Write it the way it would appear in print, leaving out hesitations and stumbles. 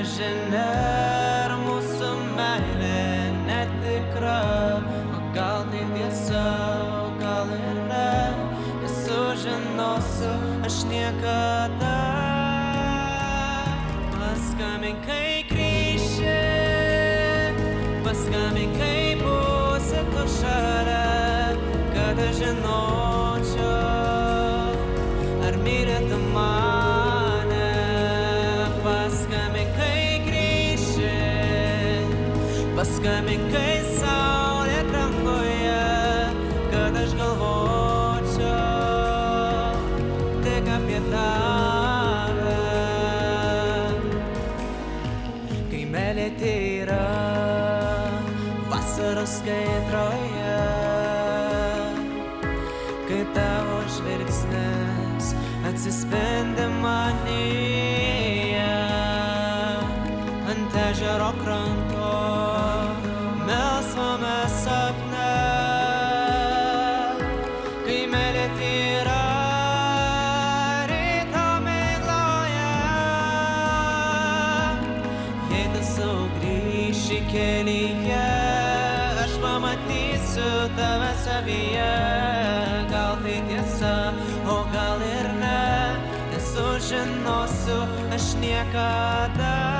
nežinia, ar mūsų meilė netikra, o gal tai tiesa, o gal ir ne, nesužinosiu aš niekada. Paskambink, kai grįši, paskambink, kai būsi tu šalia, kad aš žinočiau, ar myli tu mane. Paskambink, kai grįši, paskambink, kai saulė danguje, kad aš galvočiau tik apie tave. Kai meilė tyra vasaros kaitroje, kai tavo žvilgsnis atsispindi manyje, ant ežero kranto melsvame sapne. Kai meilė tyra ryto migloje, jei tu sugrįši kelyje, aš pamatysiu tave savyje. Gal tai tiesa, o gal ir ne, nesužinosiu aš niekada.